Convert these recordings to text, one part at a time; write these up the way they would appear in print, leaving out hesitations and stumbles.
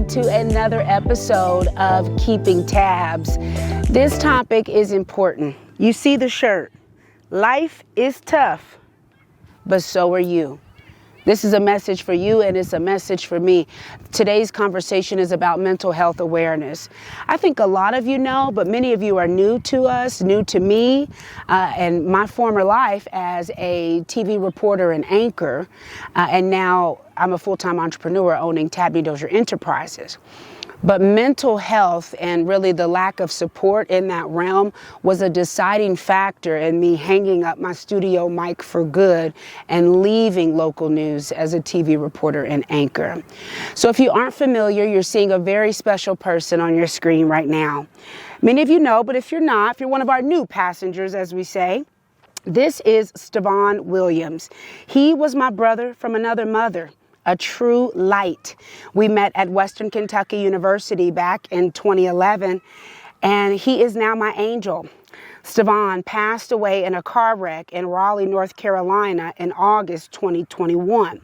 welcome to another episode of Keeping Tabs. This topic is important. You see the shirt. Life is tough, but so are you. This is a message for you, and it's a message for me. Today's conversation is about mental health awareness. I think a lot of you know, but many of you are new to us, new to me, and my former life as a TV reporter and anchor, and now I'm a full-time entrepreneur owning Tabby Dozier Enterprises. But mental health and really the lack of support in that realm was a deciding factor in me hanging up my studio mic for good and leaving local news as a TV reporter and anchor. So if you aren't familiar, you're seeing a very special person on your screen right now. Many of you know, but if you're not, if you're one of our new passengers, as we say, this is Stevan Williams. He was my brother from another mother. A true light. We met at Western Kentucky University back in 2011, and he is now my angel. Stevan passed away in a car wreck in Raleigh, North Carolina in August 2021.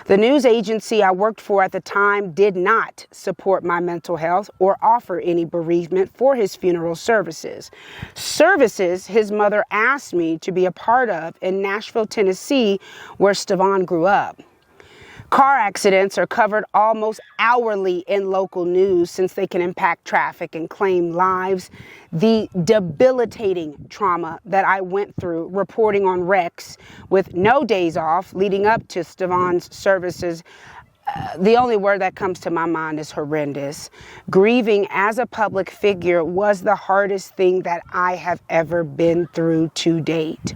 The news agency I worked for at the time did not support my mental health or offer any bereavement for his funeral services. Services his mother asked me to be a part of in Nashville, Tennessee, where Stevan grew up. Car accidents are covered almost hourly in local news since they can impact traffic and claim lives. The debilitating trauma that I went through reporting on wrecks with no days off leading up to Stevan's services, the only word that comes to my mind is horrendous. Grieving as a public figure was the hardest thing that I have ever been through to date.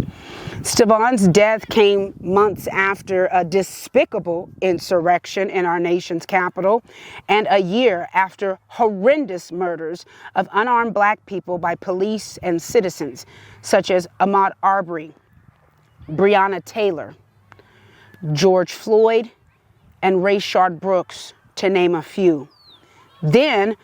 Stevan's death came months after a despicable insurrection in our nation's capital and a year after horrendous murders of unarmed black people by police and citizens, such as Ahmaud Arbery, Breonna Taylor, George Floyd, and Rayshard Brooks, to name a few. Then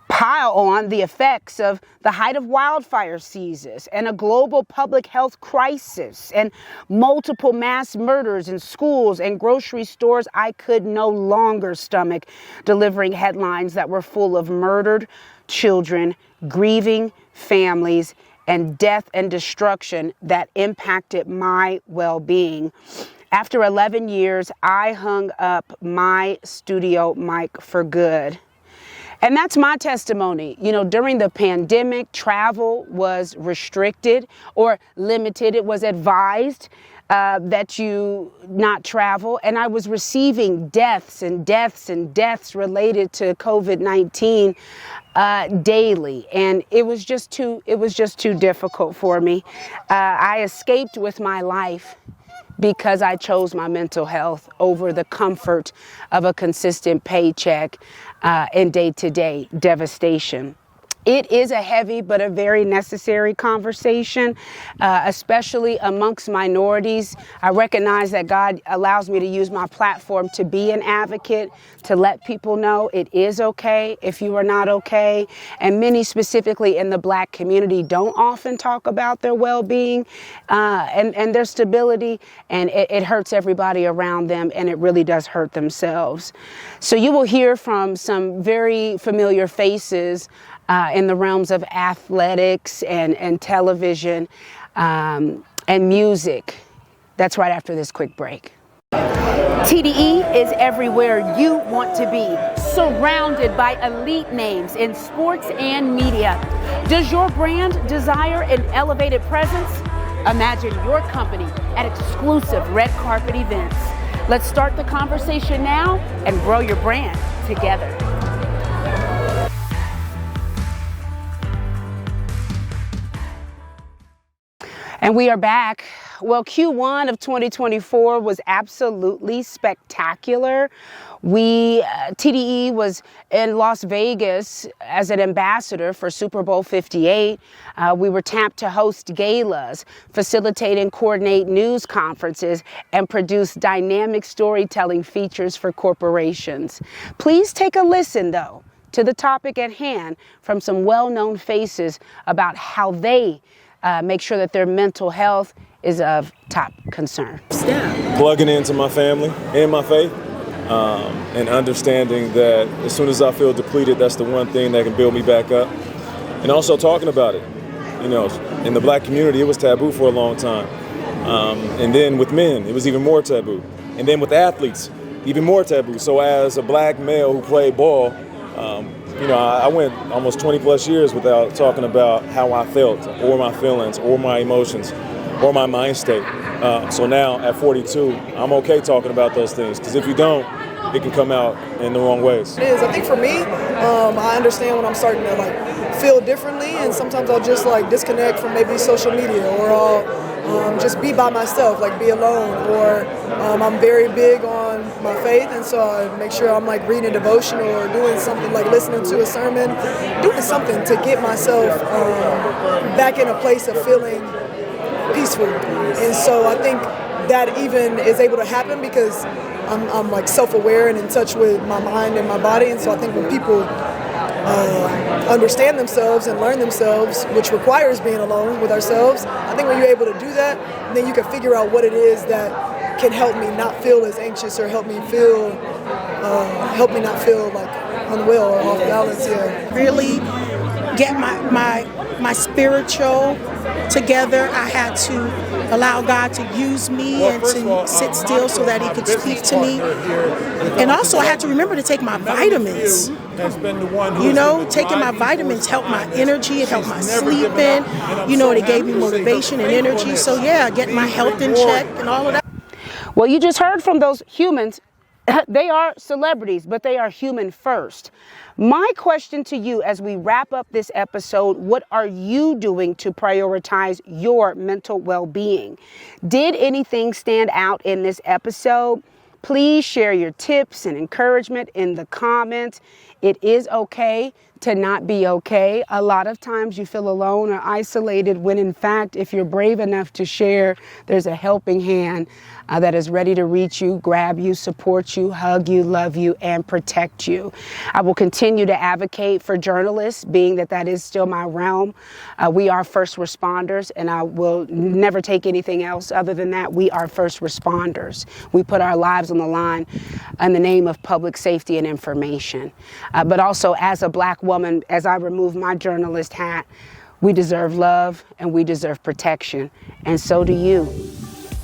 pile on the effects of the height of wildfire seasons and a global public health crisis and multiple mass murders in schools and grocery stores. I could no longer stomach delivering headlines that were full of murdered children, grieving families, and death and destruction that impacted my well-being. After 11 years, I hung up my studio mic for good. And that's my testimony. You know, during the pandemic, travel was restricted or limited. It was advised that you not travel. And I was receiving deaths related to COVID-19 daily. And it was just too difficult for me. I escaped with my life because I chose my mental health over the comfort of a consistent paycheck and day-to-day devastation. It is a heavy but a very necessary conversation, especially amongst minorities. I recognize that God allows me to use my platform to be an advocate, to let people know it is okay if you are not okay. And many, specifically in the Black community, don't often talk about their well-being and their stability, and it hurts everybody around them, and it really does hurt themselves. So you will hear from some very familiar faces in the realms of athletics and television and music. That's right after this quick break. TDE is everywhere you want to be, surrounded by elite names in sports and media. Does your brand desire an elevated presence? Imagine your company at exclusive red carpet events. Let's start the conversation now and grow your brand together. And we are back. Well, Q1 of 2024 was absolutely spectacular. TDE was in Las Vegas as an ambassador for Super Bowl 58. We were tapped to host galas, facilitate and coordinate news conferences, and produce dynamic storytelling features for corporations. Please take a listen, though, to the topic at hand from some well-known faces about how they make sure that their mental health is of top concern. Plugging into my family and my faith, and understanding that as soon as I feel depleted, that's the one thing that can build me back up. And also talking about it. You know, in the black community, it was taboo for a long time. And then with men, it was even more taboo. And then with athletes, even more taboo. So as a black male who played ball, you know, I went almost 20 plus years without talking about how I felt or my feelings or my emotions or my mind state. So now at 42, I'm okay talking about those things, because if you don't, it can come out in the wrong ways. It is. I think for me, I understand when I'm starting to like feel differently, and sometimes I'll just like disconnect from maybe social media, or I'll just be by myself, like be alone, or I'm very big on my faith, and so I make sure I'm like reading a devotional or doing something like listening to a sermon, doing something to get myself back in a place of feeling peaceful. And so I think that even is able to happen because I'm like self-aware and in touch with my mind and my body. And so I think when people understand themselves and learn themselves, which requires being alone with ourselves, I think when you're able to do that, then you can figure out what it is that can help me not feel as anxious, or help me not feel like unwell or off balance. Yeah. Really get my spiritual together. I had to allow God to use me and to sit still so that He could speak to me. And also I had to remember to take my vitamins. You know, taking my vitamins helped my energy, it helped my sleeping, you know, and it gave me motivation and energy. So yeah, getting my health in check and all of that. Well, you just heard from those humans. They are celebrities, but they are human first. My question to you as we wrap up this episode, what are you doing to prioritize your mental well-being? Did anything stand out in this episode? Please share your tips and encouragement in the comments. It is okay to not be okay. A lot of times you feel alone or isolated when in fact, if you're brave enough to share, there's a helping hand that is ready to reach you, grab you, support you, hug you, love you, and protect you. I will continue to advocate for journalists, being that that is still my realm. We are first responders, and I will never take anything else other than that. We are first responders. We put our lives on the line in the name of public safety and information. But also as a Black woman, as I remove my journalist hat, we deserve love and we deserve protection, and so do you.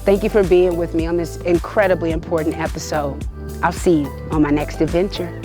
Thank you for being with me on this incredibly important episode. I'll see you on my next adventure.